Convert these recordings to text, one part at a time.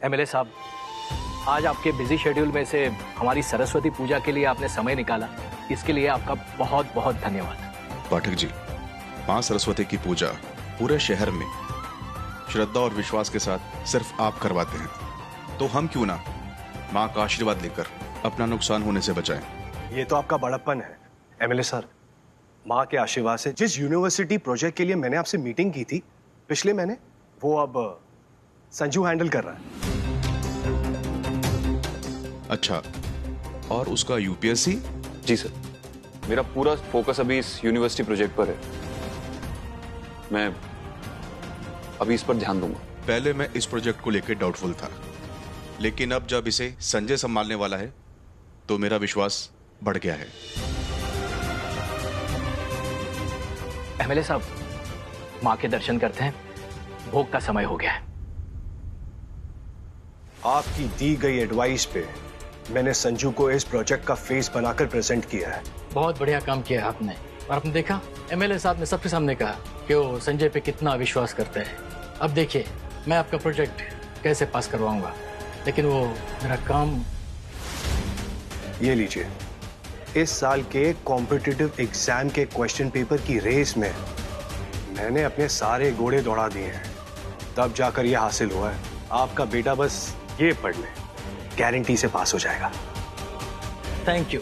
MLA साहब, आज आपके बिजी शेड्यूल में से हमारी सरस्वती पूजा के लिए आपने समय निकाला, इसके लिए आपका बहुत बहुत धन्यवाद। पाठक जी, माँ सरस्वती की पूजा पूरे शहर में श्रद्धा और विश्वास के साथ सिर्फ आप करवाते हैं, तो हम क्यों ना माँ का आशीर्वाद लेकर अपना नुकसान होने से बचाएं। ये तो आपका बड़प्पन है एमएलए सर। माँ के आशीर्वाद से जिस यूनिवर्सिटी प्रोजेक्ट के लिए मैंने आपसे मीटिंग की थी पिछले महीने, वो अब संजू हैंडल कर रहा है। अच्छा, और उसका यूपीएससी? जी सर, मेरा पूरा फोकस अभी इस यूनिवर्सिटी प्रोजेक्ट पर है। मैं अभी इस पर ध्यान दूंगा। पहले मैं इस प्रोजेक्ट को लेकर डाउटफुल था, लेकिन अब जब इसे संजय संभालने वाला है तो मेरा विश्वास बढ़ गया है। एमएलए साहब, माँ के दर्शन करते हैं, भोग का समय हो गया है। आपकी दी गई एडवाइस पे मैंने संजू को इस प्रोजेक्ट का फेस बनाकर प्रेजेंट किया है। बहुत बढ़िया काम किया आपने। और आपने देखा, एमएलए साहब ने सबके सामने कहा कि वो संजय पे कितना विश्वास करते हैं। अब देखिए मैं आपका प्रोजेक्ट कैसे पास करवाऊंगा, लेकिन वो मेरा काम। ये लीजिए, इस साल के कॉम्पिटिटिव एग्जाम के क्वेश्चन पेपर की रेस में मैंने अपने सारे घोड़े दौड़ा दिए हैं, तब जाकर यह हासिल हुआ है। आपका बेटा बस ये पढ़ ले, गारंटी से पास हो जाएगा। Thank you.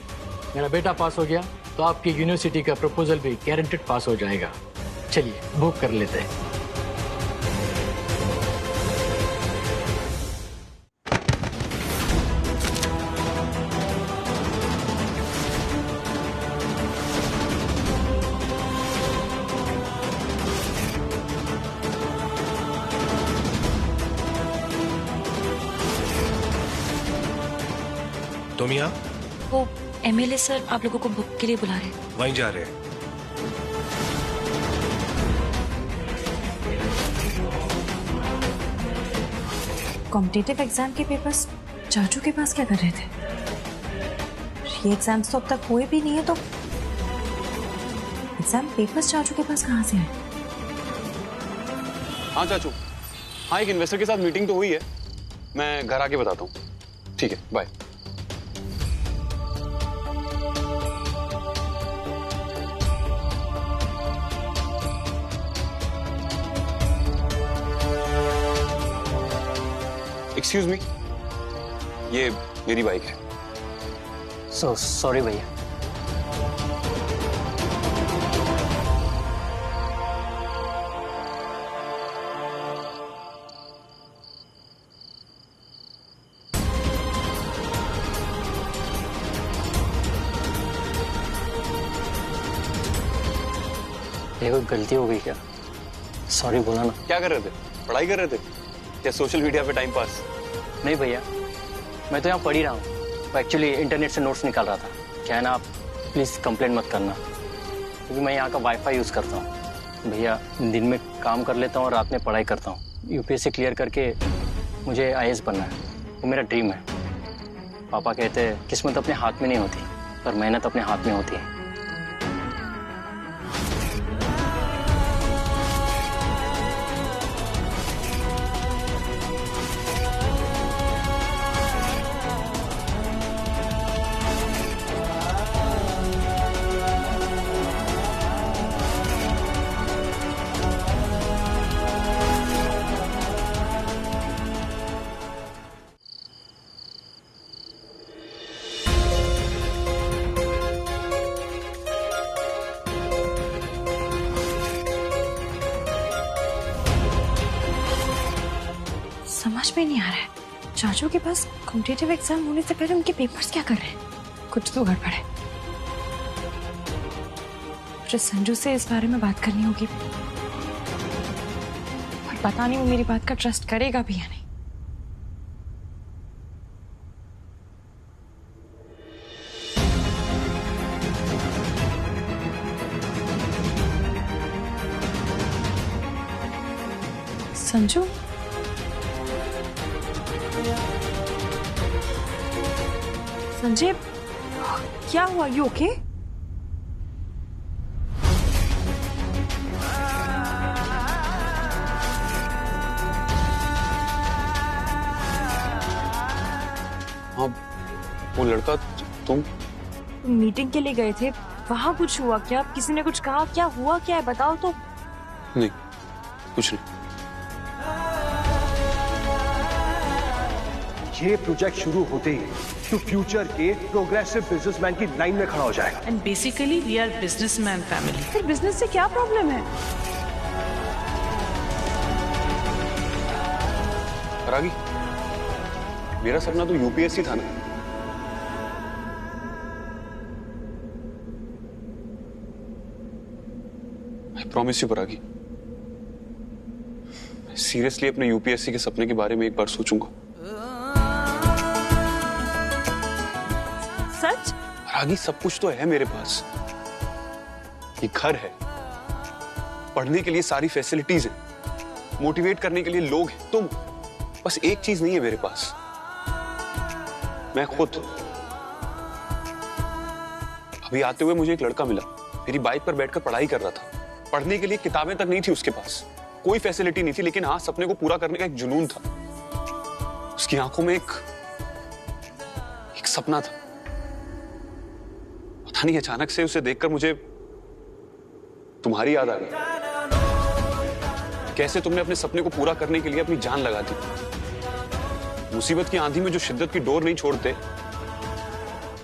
मेरा बेटा पास हो गया तो आपकी यूनिवर्सिटी का प्रपोजल भी गारंटेड पास हो जाएगा। चलिए भोग कर लेते हैं। तुम यहाँ? वो एमएलए सर आप लोगों को बुक के लिए बुला रहे हैं। वहीं जा रहे हैं। कॉम्पिटिटिव एग्जाम के पेपर्स चाचू के पास क्या कर रहे थे? ये एग्जाम्स तो अब तक हुए भी नहीं है, तो एग्जाम पेपर्स चाचू के पास कहाँ से आए? हाँ चाचू, हाँ एक इन्वेस्टर के साथ मीटिंग तो हुई है, मैं घर आके बताता हूँ। ठीक है, बाय। एक्सक्यूज मी, ये मेरी बाइक है। सॉरी भैया। ये कोई गलती हो गई क्या? सॉरी बोला ना। क्या कर रहे थे? पढ़ाई कर रहे थे या सोशल मीडिया पे टाइम पास? नहीं भैया, मैं तो यहाँ पढ़ ही रहा हूँ। वो एक्चुअली इंटरनेट से नोट्स निकाल रहा था। क्या है ना, आप प्लीज़ कंप्लेंट मत करना, क्योंकि मैं यहाँ का वाईफाई यूज़ करता हूँ। भैया दिन में काम कर लेता हूँ और रात में पढ़ाई करता हूँ। यूपीएससी क्लियर करके मुझे आईएएस बनना है, वो मेरा ड्रीम है। पापा कहते हैं किस्मत अपने हाथ में नहीं होती, पर मेहनत अपने हाथ में होती है। समझ में नहीं आ रहा है, चाचू के पास कॉम्पिटिटिव एग्जाम होने से पहले उनके पेपर्स क्या कर रहे हैं? कुछ तो गड़बड़ है। मुझे संजू से इस बारे में बात करनी होगी, और पता नहीं वो मेरी बात का ट्रस्ट करेगा भी या नहीं। संजू, संजय, क्या हुआ? You okay? हाँ, वो लड़का तुम? मीटिंग के लिए गए थे, वहाँ कुछ हुआ क्या? किसी ने कुछ कहा? क्या हुआ, क्या है बताओ तो। नहीं, कुछ नहीं। ये प्रोजेक्ट शुरू होते ही तो फ्यूचर के प्रोग्रेसिव बिजनेसमैन की लाइन में खड़ा हो जाएगा। And basically we are businessman family. फिर बिजनेस से क्या प्रॉब्लम है? परागी, मेरा सपना तो यूपीएससी था ना। आई प्रॉमिस यू परागी, सीरियसली अपने यूपीएससी के सपने के बारे में एक बार सोचूंगा। सच? परागी, सब कुछ तो है मेरे पास। ये घर है, पढ़ने के लिए सारी फैसिलिटीज हैं, मोटिवेट करने के लिए लोग हैं। तुम, बस एक चीज नहीं है मेरे पास, मैं खुद। अभी आते हुए मुझे एक लड़का मिला, मेरी बाइक पर बैठकर पढ़ाई कर रहा था। पढ़ने के लिए किताबें तक नहीं थी उसके पास, कोई फैसिलिटी नहीं थी, लेकिन हाँ, सपने को पूरा करने का एक जुनून था। उसकी आंखों में एक सपना था। पता नहीं, अचानक से उसे देखकर मुझे तुम्हारी याद आ गई। कैसे तुमने अपने सपने को पूरा करने के लिए अपनी जान लगा दी। मुसीबत की आंधी में जो शिद्दत की डोर नहीं छोड़ते,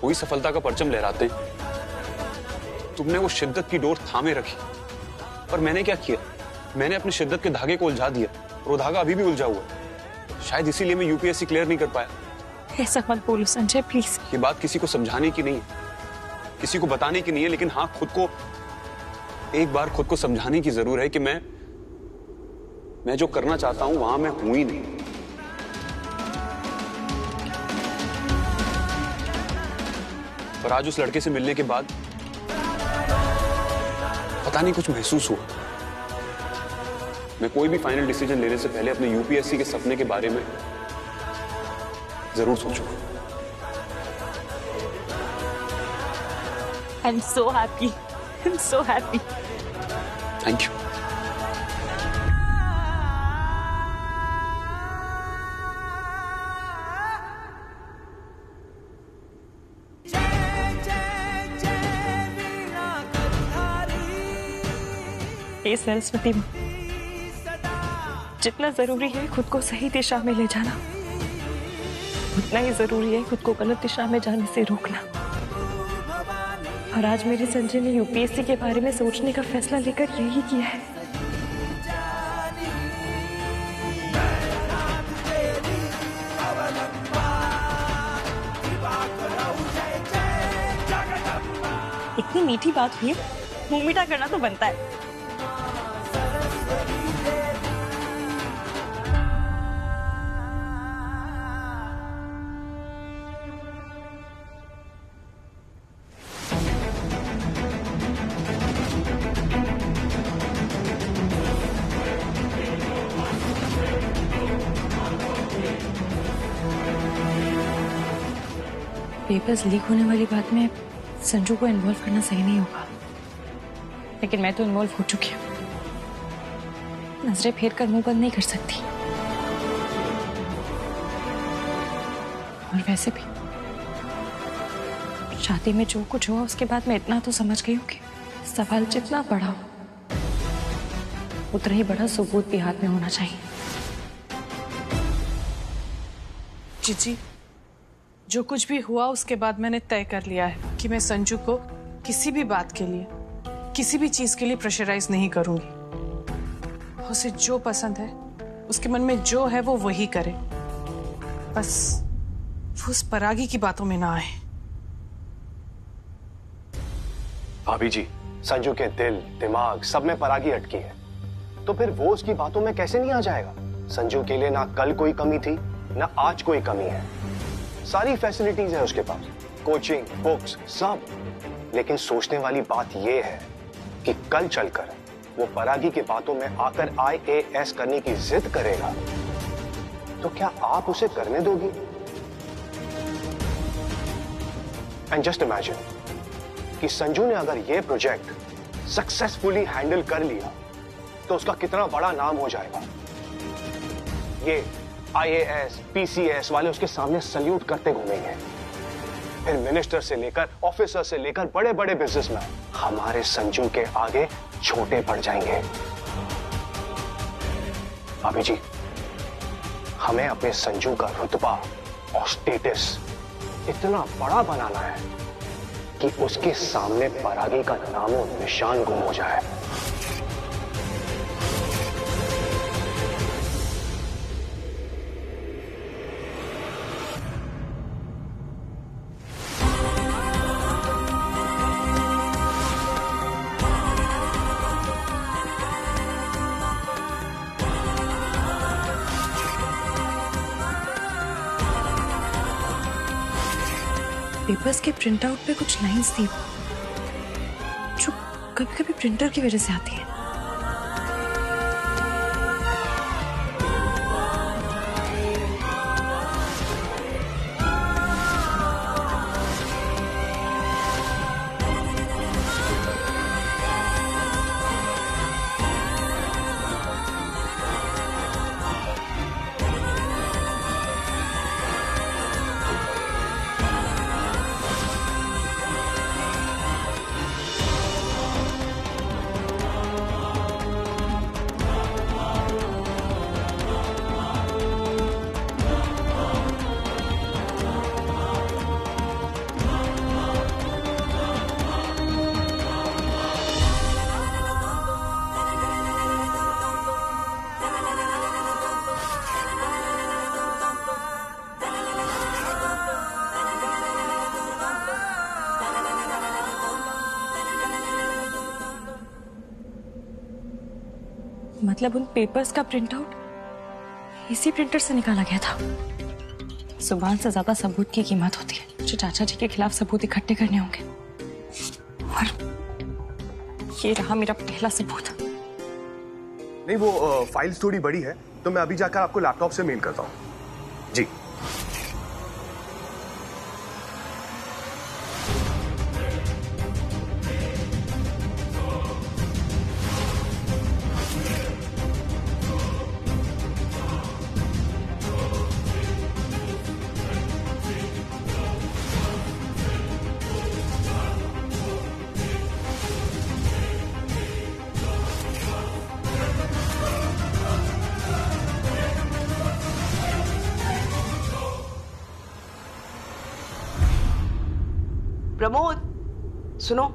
वही सफलता का परचम लहराते। तुमने वो शिद्दत की डोर थामे रखी, पर मैंने क्या किया? मैंने अपनी शिद्दत के धागे को उलझा दिया, और वो धागा अभी भी उलझा हुआ है। शायद इसीलिए मैं यूपीएससी क्लियर नहीं कर पाया। ऐसा मत बोलो संजय, प्लीज। ये बात किसी को समझाने की नहीं है, किसी को बताने की नहीं है, लेकिन हाँ, खुद को एक बार खुद को समझाने की जरूर है कि मैं जो करना चाहता हूं वहां मैं हूं ही नहीं। और आज उस लड़के से मिलने के बाद पता नहीं कुछ महसूस हुआ। मैं कोई भी फाइनल डिसीजन लेने से पहले अपने यूपीएससी के सपने के बारे में जरूर सोचूंगा। I'm so happy. I'm so happy. Thank you. हे सरस्वती, जितना जरूरी है खुद को सही दिशा में ले जाना, उतना ही जरूरी है खुद को गलत दिशा में जाने से रोकना। और आज मेरे संजय ने यूपीएससी के बारे में सोचने का फैसला लेकर यही किया है। इतनी मीठी बात हुई, मुंह मीठा करना तो बनता है। पेपर्स लीक होने वाली बात में संजू को इन्वॉल्व करना सही नहीं होगा, लेकिन मैं तो इन्वॉल्व हो चुकी हूँ। नजरें फेर कर मुंह बंद नहीं कर सकती। और वैसे भी शादी में जो कुछ हुआ उसके बाद मैं इतना तो समझ गई हूँ कि सवाल जितना बड़ा हो, उतना ही बड़ा सबूत भी हाथ में होना चाहिए। जीजी, जो कुछ भी हुआ उसके बाद मैंने तय कर लिया है कि मैं संजू को किसी भी बात के लिए, किसी भी चीज के लिए प्रेशराइज नहीं करूंगी। उसे जो पसंद है, उसके मन में जो है वो वही करे, बस वो उस परागी की बातों में ना आए। भाभी जी, संजू के दिल दिमाग सब में परागी अटकी है, तो फिर वो उसकी बातों में कैसे नहीं आ जाएगा? संजू के लिए ना कल कोई कमी थी, ना आज कोई कमी है। सारी फैसिलिटीज है उसके पास, कोचिंग, बुक्स, सब। लेकिन सोचने वाली बात यह है कि कल चलकर वो परागी की बातों में आकर IAS करने की जिद करेगा, तो क्या आप उसे करने दोगी? एंड जस्ट इमेजिन कि संजू ने अगर ये प्रोजेक्ट सक्सेसफुली हैंडल कर लिया, तो उसका कितना बड़ा नाम हो जाएगा। ये IAS, PCS वाले उसके सामने सल्यूट करते घूमेंगे। फिर मिनिस्टर से लेकर ऑफिसर से लेकर बड़े बड़े बिजनेसमैन हमारे संजू के आगे छोटे पड़ जाएंगे। भाभी जी, हमें अपने संजू का रुतबा और स्टेटस इतना बड़ा बनाना है कि उसके सामने परागी का नामो निशान गुम हो जाए। पेपर्स के प्रिंट आउट पे कुछ लाइंस थी जो कभी कभी प्रिंटर की वजह से आती है। मतलब उन पेपर्स का प्रिंट आउट इसी प्रिंटर से निकाला गया था। जुबान से ज्यादा सबूत की कीमत होती है। मुझे चाचा जी के खिलाफ सबूत इकट्ठे करने होंगे और ये रहा मेरा पहला सबूत। नहीं, वो फाइल्स थोड़ी बड़ी है तो मैं अभी जाकर आपको लैपटॉप से मेल करता हूं। जी। प्रमोद, सुनो।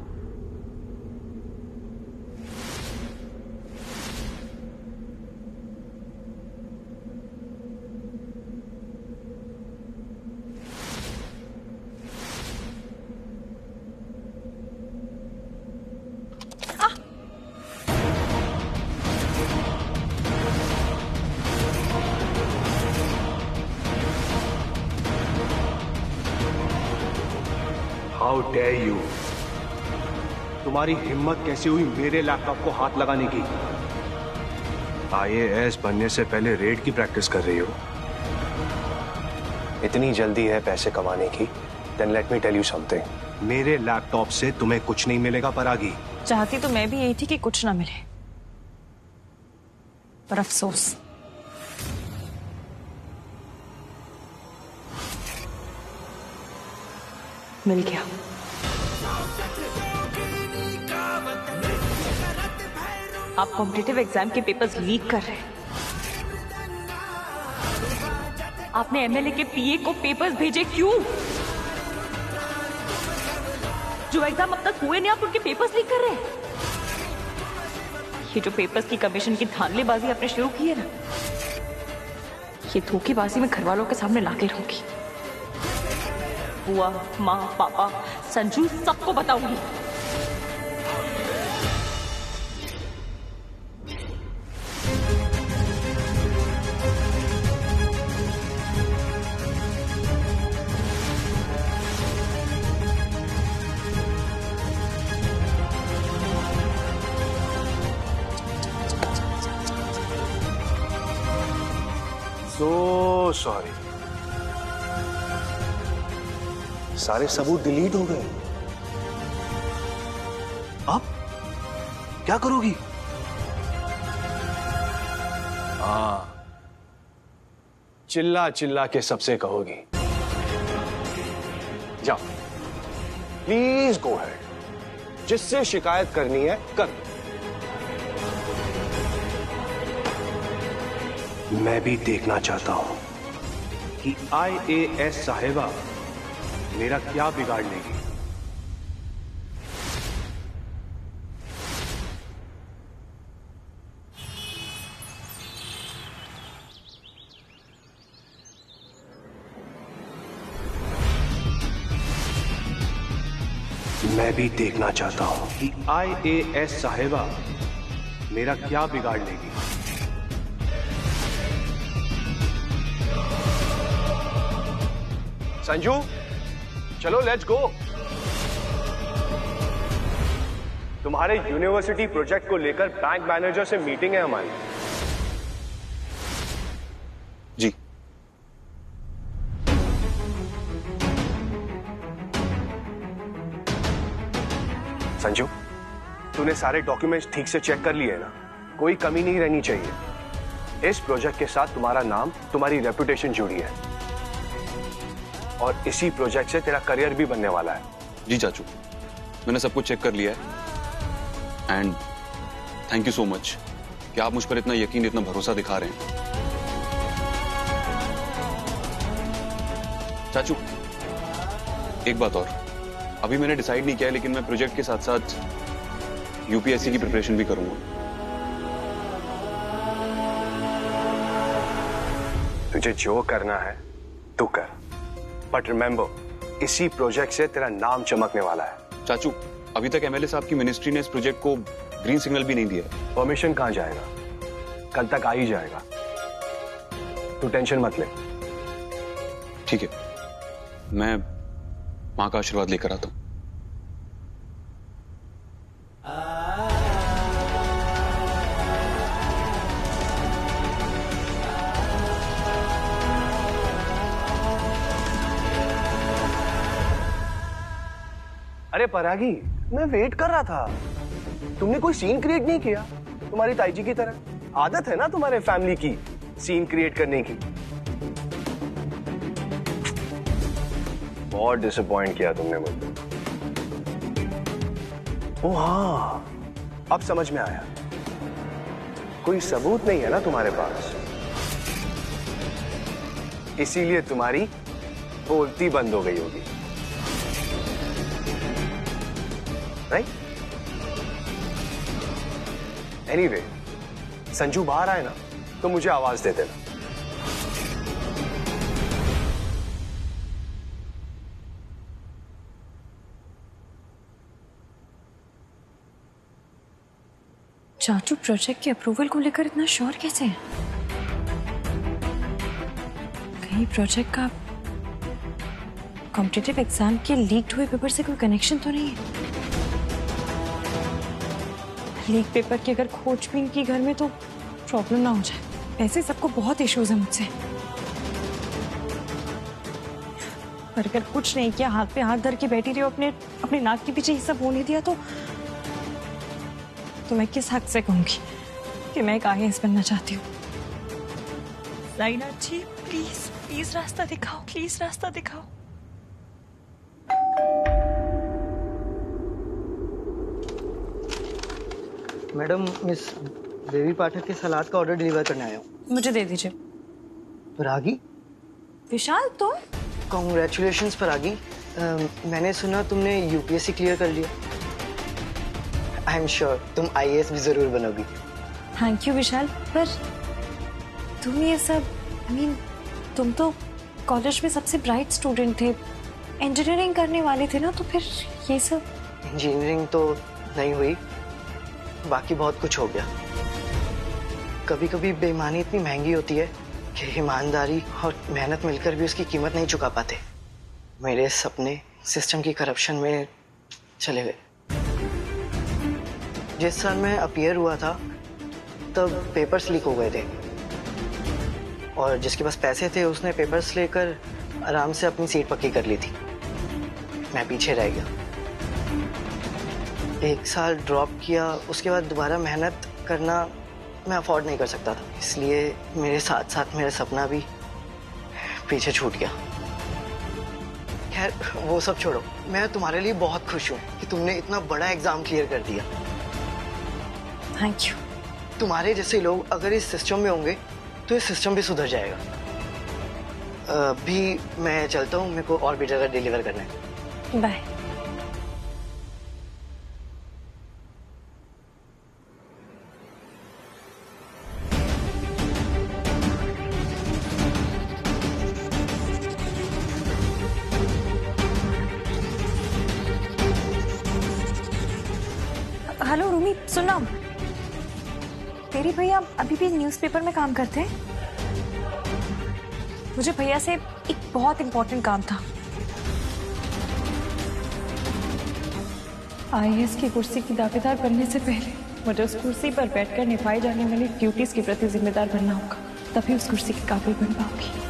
How dare you! तुम्हारी हिम्मत कैसे हुई मेरे लैपटॉप को हाथ लगाने की? IAS बनने से पहले रेड की प्रैक्टिस कर रही हो। इतनी जल्दी है पैसे कमाने की? Then let me tell you something. मेरे लैपटॉप से तुम्हें कुछ नहीं मिलेगा परागी। चाहती तो मैं भी यही थी कि कुछ ना मिले, पर अफसोस मिल गया। आप कॉम्पिटिटिव एग्जाम के पेपर्स लीक कर रहे हैं। आपने MLA के PA को पेपर्स भेजे क्यों? जो एग्जाम अब तक हुए नहीं आप उनके पेपर्स लीक कर रहे हैं। ये जो पेपर्स की कमीशन की धांधलीबाजी आपने शुरू की है ना, ये धोखेबाजी में घर वालों के सामने लाके रहूंगी। बुआ, माँ, पापा, संजू सबको बताऊंगी। सो सॉरी, सारे सबूत डिलीट हो गए। अब क्या करोगी? हाँ, चिल्ला चिल्ला के सबसे कहोगी। जाओ, प्लीज गो हेड। जिससे शिकायत करनी है कर दो। मैं भी देखना चाहता हूं कि IAS साहिबा मेरा क्या बिगाड़ लेगी। मैं भी देखना चाहता हूं कि IAS साहिबा मेरा क्या बिगाड़ लेगी। संजू, चलो लेट्स गो। तुम्हारे यूनिवर्सिटी प्रोजेक्ट को लेकर बैंक मैनेजर से मीटिंग है हमारी। जी। संजू, तूने सारे डॉक्यूमेंट्स ठीक से चेक कर लिए ना? कोई कमी नहीं रहनी चाहिए। इस प्रोजेक्ट के साथ तुम्हारा नाम, तुम्हारी रेपुटेशन जुड़ी है और इसी प्रोजेक्ट से तेरा करियर भी बनने वाला है। जी चाचू, मैंने सब कुछ चेक कर लिया है and thank you so much कि आप मुझ पर इतना यकीन, इतना भरोसा दिखा रहे हैं। चाचू, एक बात और, अभी मैंने डिसाइड नहीं किया है, लेकिन मैं प्रोजेक्ट के साथ साथ UPSC की प्रिपरेशन भी करूंगा। तुझे जो करना है तू कर, बट रिमेंबर, इसी प्रोजेक्ट से तेरा नाम चमकने वाला है। चाचू, अभी तक MLA साहब की मिनिस्ट्री ने इस प्रोजेक्ट को ग्रीन सिग्नल भी नहीं दिया। परमिशन कहां जाएगा? कल तक आ ही जाएगा। तू टेंशन मत ले। ठीक है, मैं मां का आशीर्वाद लेकर आता हूं। अरे परागी, मैं वेट कर रहा था। तुमने कोई सीन क्रिएट नहीं किया, तुम्हारी ताई जी की तरह। आदत है ना तुम्हारे फैमिली की सीन क्रिएट करने की। बहुत डिसअपॉइंट किया तुमने मुझे। ओ हाँ, अब समझ में आया। कोई सबूत नहीं है ना तुम्हारे पास, इसीलिए तुम्हारी बोलती बंद हो गई होगी, राइट? एनीवे, संजू बाहर आए ना तो मुझे आवाज दे देना। चाचू प्रोजेक्ट के अप्रूवल को लेकर इतना श्योर कैसे है? कहीं प्रोजेक्ट का कॉम्पिटिटिव एग्जाम के लीक्ड हुए पेपर से कोई कनेक्शन तो नहीं है? लीक पेपर की अगर खोजबीन की घर में तो प्रॉब्लम ना हो जाए। ऐसे सबको बहुत इश्यूज है मुझसे, पर अगर कुछ नहीं किया, हाथ पे हाथ धर के बैठी रही हो, अपने नाक के पीछे ये सब होने दिया तो मैं किस हक से कहूंगी कि मैं एक IAS बनना चाहती हूँ? साइना जी, प्लीज प्लीज रास्ता दिखाओ, प्लीज रास्ता दिखाओ। मैडम, मिस देवी पाठक के सलाद का ऑर्डर डिलीवर करने आया हूँ। मुझे दे दीजिए। परागी? विशाल, तुम? कॉन्ग्रेचुलेशंस परागी। मैंने सुना तुमने UPSC क्लियर कर लिया। आई एम श्योर तुम IAS भी जरूर बनोगी। थैंक यू विशाल, पर तुम ये सब, तुम तो कॉलेज में सबसे ब्राइट स्टूडेंट थे, इंजीनियरिंग करने वाले थे ना, तो फिर ये सब? इंजीनियरिंग तो नहीं हुई, बाकी बहुत कुछ हो गया। कभी कभी बेईमानी इतनी महंगी होती है कि ईमानदारी और मेहनत मिलकर भी उसकी कीमत नहीं चुका पाते। मेरे सपने सिस्टम की करप्शन में चले गए। जिस साल मैं अपीयर हुआ था तब पेपर्स लीक हो गए थे और जिसके पास पैसे थे उसने पेपर्स लेकर आराम से अपनी सीट पक्की कर ली थी। मैं पीछे रह गया। 1 साल ड्रॉप किया, उसके बाद दोबारा मेहनत करना मैं अफोर्ड नहीं कर सकता था, इसलिए मेरे साथ साथ मेरा सपना भी पीछे छूट गया। खैर वो सब छोड़ो, मैं तुम्हारे लिए बहुत खुश हूँ कि तुमने इतना बड़ा एग्जाम क्लियर कर दिया। Thank you. तुम्हारे जैसे लोग अगर इस सिस्टम में होंगे तो इस सिस्टम भी सुधर जाएगा। अभी मैं चलता हूँ, मेरे को और भी जगह डिलीवर करना है। बाय। हेलो रूमी, सुनो, तेरे भैया अभी भी न्यूज़पेपर में काम करते हैं? मुझे भैया से एक बहुत इंपॉर्टेंट काम था। आईएएस की कुर्सी की दावेदार बनने से पहले मुझे उस कुर्सी पर बैठकर निभाई जाने वाली ड्यूटीज के प्रति जिम्मेदार बनना होगा, तभी उस कुर्सी के काबिल बन पाऊंगी।